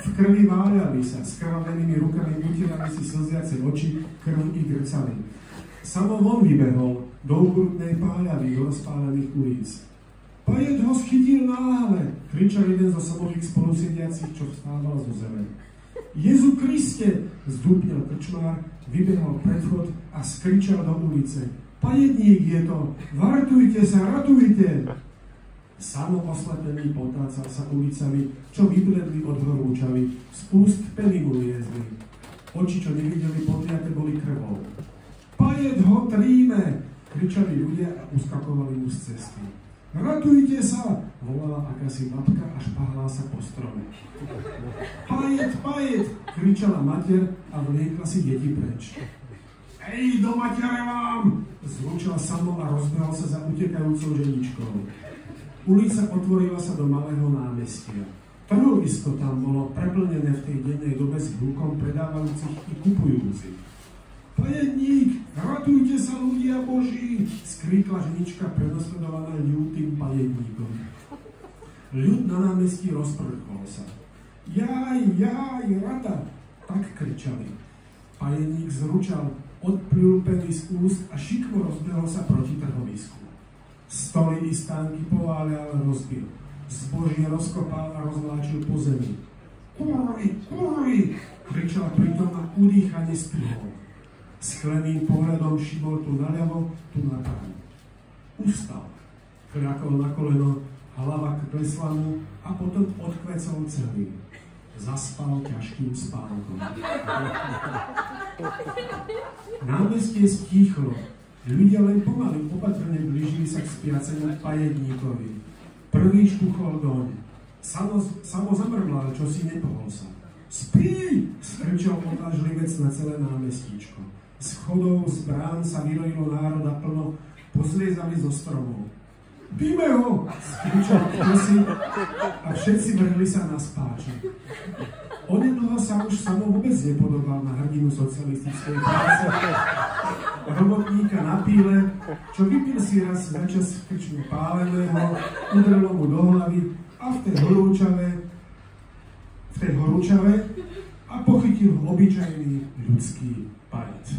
V krvi váľali sa, s krvavenými rukami utierali si slziace oči, krv i grcali. Samo von vybehol do ukrutnej páľavy, do rozpálených ulic. Pajed ho schytil náhle, kričal jeden zo samových spolusediacich, čo vstával zo zeme. Jezu Kriste, zdúpnil krčmár, vybehol pred vchod a skričal do ulice. Pajedník je to, vartujte sa, ratujte! Samo oslepený potácal sa ulicami, čo vybledli od horúčavy, z úst peny mu liezli. Oči, čo nevideli podliate, boli krvou. Pajed ho tríme, kričali ľudia a uskakovali mu z cesty. Ratujte sa, volala akási babka a špahlá sa po strome. Pajed, kričala mater a vliekla si deti preč. Ej, do matere vám! Zvučal Samo a rozbehol sa za utekajúcou ženičkou. Ulica otvorila sa do malého námestia. Trhovisko tam bolo preplnené v tej dennej dobe s hľukom predávajúcich i kupujúcich. Pajedník, ratujte sa, ľudia Boží! Skríkla ženička prenasledovaná ľutým pajedníkom. Ľud na námestí rozprchol sa. Jaj, rata! Tak kričali. Pajedník zručal, odplul peny z úst a šikmo rozbehol sa proti trhovisku. Stoly i stánky pováľal a rozbil. Zbožie rozkopal a rozvláčil po zemi. Kurvi! Kričal pritom a udýchane strihol. Skleným pohľadom šibol tu naľavo, tu na právo. Ustal. Kľakol na koleno, hlava klesla mu a potom odkvecol celý. Zaspal ťažkým spánkom. Námestie stíchlo. Ľudia len pomaly opatrne blížili sa k spiacemu pajedníkovi. Prvý štuchol doň. Samo zamrmlal, čo si nepohol sa. Spí! Skrčal odvážlivec na celé námestíčko. Z chodov, z brán sa vyrojilo národa plno, pozliezali zo stromov. Bíme ho! Skričal ktosi a všetci vrhli sa na spáče. Onedlho sa už Samo vôbec nepodobal na hrdinu socialistickej práce. Robotníka na píle, čo vypil si raz začas v krčmu páleného, udrelo mu do hlavy a v tej horúčave a pochytil ho obyčajný ľudský pajec.